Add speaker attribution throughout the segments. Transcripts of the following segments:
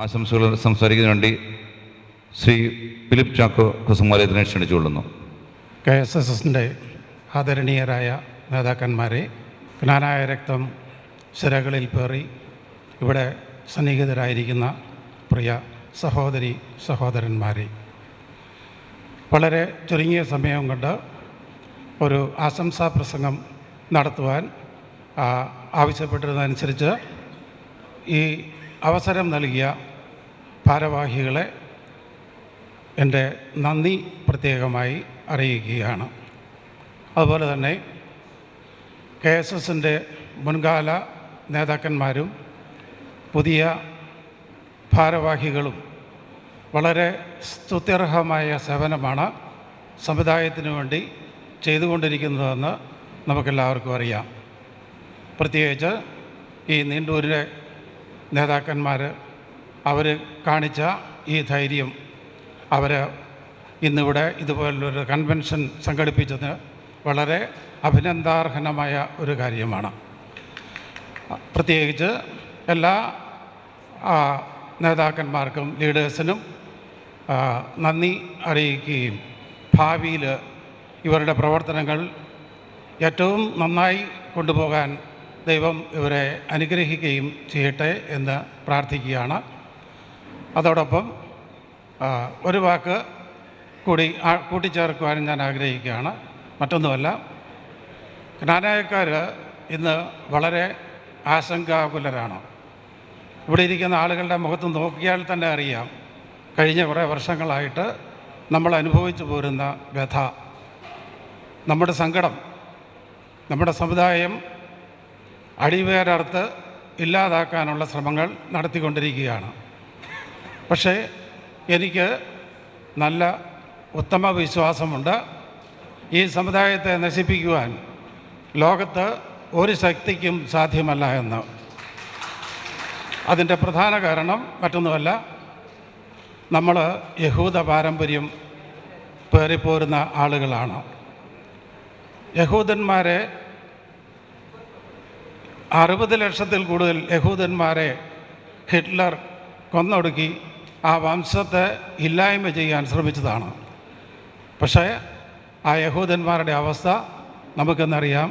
Speaker 1: ആശംസകൾ സംസാരിക്കുന്നതിന് വേണ്ടി ശ്രീ ഫിലിപ്പ് ചാക്കോ കുസുമാലയത്തിനെ ക്ഷണിച്ചുകൊള്ളുന്നു.
Speaker 2: KSSന്റെ ആദരണീയരായ നേതാക്കന്മാരെ, ജ്ഞാനായ രക്തം ശിരകളിൽ പേറി ഇവിടെ സന്നിഹിതരായിരിക്കുന്ന പ്രിയ സഹോദരി സഹോദരന്മാരെ, വളരെ ചുരുങ്ങിയ സമയം കൊണ്ട് ഒരു ആശംസാ പ്രസംഗം നടത്തുവാൻ ആവശ്യപ്പെട്ടിരുന്നതനുസരിച്ച് ഈ അവസരം നൽകിയ ഭാരവാഹികളെ എൻ്റെ നന്ദി പ്രത്യേകമായി അറിയിക്കുകയാണ്. അതുപോലെ തന്നെ KSSൻ്റെ മുൻകാല നേതാക്കന്മാരും പുതിയ ഭാരവാഹികളും വളരെ സ്തുത്യർഹമായ സേവനമാണ് സമുദായത്തിനു വേണ്ടി ചെയ്തുകൊണ്ടിരിക്കുന്നതെന്ന് നമുക്കെല്ലാവർക്കും അറിയാം. പ്രത്യേകിച്ച് ഈ നീണ്ടൂരിലെ നേതാക്കന്മാർ അവർ കാണിച്ച ഈ ധൈര്യം, അവർ ഇന്നിവിടെ ഇതുപോലൊരു കൺവെൻഷൻ സംഘടിപ്പിച്ചത് വളരെ അഭിനന്ദനാർഹമായ ഒരു കാര്യമാണ്. പ്രത്യേകിച്ച് എല്ലാ നേതാക്കന്മാർക്കും ലീഡേഴ്സിനും നന്ദി അറിയിക്കുകയും ഭാവിയിൽ ഇവരുടെ പ്രവർത്തനങ്ങൾ ഏറ്റവും നന്നായി കൊണ്ടുപോകാൻ ദൈവം ഇവരെ അനുഗ്രഹിക്കുകയും ചെയ്യട്ടെ എന്ന് പ്രാർത്ഥിക്കുകയാണ്. അതോടൊപ്പം ഒരു വാക്ക് കൂടി കൂട്ടിച്ചേർക്കുവാനും ഞാൻ ആഗ്രഹിക്കുകയാണ്. മറ്റൊന്നുമല്ല, ജ്ഞാനായക്കാർ ഇന്ന് വളരെ ആശങ്കാകുലരാണ്. ഇവിടെ ഇരിക്കുന്ന ആളുകളുടെ മുഖത്ത് നോക്കിയാൽ തന്നെ അറിയാം, കഴിഞ്ഞ കുറേ വർഷങ്ങളായിട്ട് നമ്മൾ അനുഭവിച്ചു പോരുന്ന വ്യഥ, നമ്മുടെ സങ്കടം. നമ്മുടെ സമുദായം അടിവേരർത്ത് ഇല്ലാതാക്കാനുള്ള ശ്രമങ്ങൾ നടത്തിക്കൊണ്ടിരിക്കുകയാണ്. പക്ഷേ എനിക്ക് നല്ല ഉത്തമ വിശ്വാസമുണ്ട്, ഈ സമുദായത്തെ നശിപ്പിക്കുവാൻ ലോകത്ത് ഒരു ശക്തിക്കും സാധ്യമല്ല എന്ന്. അതിൻ്റെ പ്രധാന കാരണം മറ്റൊന്നുമല്ല, നമ്മൾ യഹൂദ പാരമ്പര്യം പേറിപ്പോരുന്ന ആളുകളാണ്. യഹൂദന്മാരെ 60 ലക്ഷത്തിൽ കൂടുതൽ യഹൂദന്മാരെ ഹിറ്റ്ലർ കൊന്നൊടുക്കി ആ വംശത്തെ ഇല്ലായ്മ ചെയ്യാൻ ശ്രമിച്ചതാണ്. പക്ഷേ ആ യഹൂദന്മാരുടെ അവസ്ഥ നമുക്കെന്നറിയാം.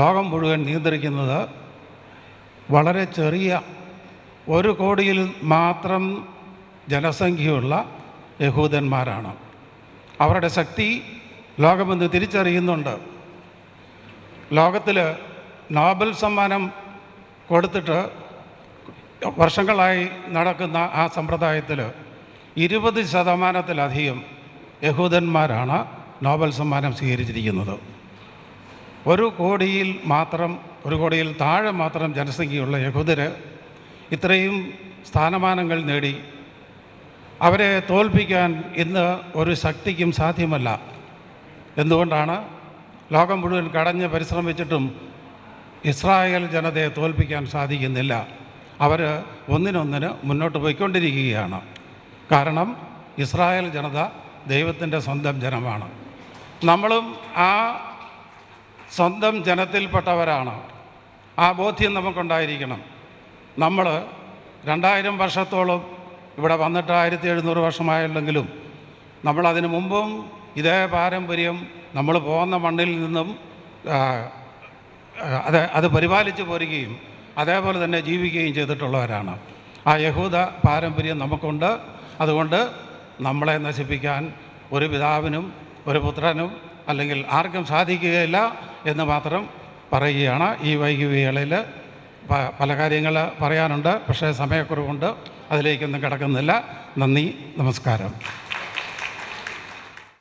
Speaker 2: ലോകം മുഴുവൻ നിയന്ത്രിക്കുന്നത് വളരെ ചെറിയ 1 കോടിയിൽ മാത്രം ജനസംഖ്യയുള്ള യഹൂദന്മാരാണ്. അവരുടെ ശക്തി ലോകമെന്ന് തിരിച്ചറിയുന്നുണ്ട്. ലോകത്തിൽ നോബൽ സമ്മാനം കൊടുത്തിട്ട് വർഷങ്ങളായി നടക്കുന്ന ആ സമ്പ്രദായത്തിൽ 20% യഹൂദന്മാരാണ് നോബൽ സമ്മാനം സ്വീകരിച്ചിരിക്കുന്നത്. 1 കോടിയിൽ താഴെ മാത്രം ജനസംഖ്യയുള്ള യഹൂദർ ഇത്രയും സ്ഥാനമാനങ്ങൾ നേടി. അവരെ തോൽപ്പിക്കാൻ ഇന്ന് ഒരു ശക്തിക്കും സാധ്യമല്ല. എന്തുകൊണ്ടാണ്? ലോകം മുഴുവൻ കടഞ്ഞ് പരിശ്രമിച്ചിട്ടും ഇസ്രായേൽ ജനതയെ തോൽപ്പിക്കാൻ സാധിക്കുന്നില്ല. അവർ ഒന്നിനൊന്നിന് മുന്നോട്ട് പോയിക്കൊണ്ടിരിക്കുകയാണ്. കാരണം ഇസ്രായേൽ ജനത ദൈവത്തിൻ്റെ സ്വന്തം ജനമാണ്. നമ്മളും ആ സ്വന്തം ജനത്തിൽപ്പെട്ടവരാണ്. ആ ബോധ്യം നമുക്കുണ്ടായിരിക്കണം. നമ്മൾ 2000 വർഷത്തോളം ഇവിടെ വന്നിട്ട് 1700 വർഷമായുള്ളെങ്കിലും നമ്മളതിനു മുമ്പും ഇതേ പാരമ്പര്യം നമ്മൾ പോകുന്ന മണ്ണിൽ നിന്നും അത് പരിപാലിച്ചു പോരുകയും അതേപോലെ തന്നെ ജീവിക്കുകയും ചെയ്തിട്ടുള്ളവരാണ്. ആ യഹൂദ പാരമ്പര്യം നമുക്കുണ്ട്. അതുകൊണ്ട് നമ്മളെ നശിപ്പിക്കാൻ ഒരു പിതാവിനും ഒരു പുത്രനും അല്ലെങ്കിൽ ആർക്കും സാധിക്കുകയില്ല എന്ന് മാത്രം പറയുകയാണ്. ഈ വൈകിവേളയിൽ പല കാര്യങ്ങൾ പറയാനുണ്ട്, പക്ഷേ സമയക്കുറവുണ്ട്, അതിലേക്കൊന്നും കിടക്കുന്നില്ല. നന്ദി, നമസ്കാരം.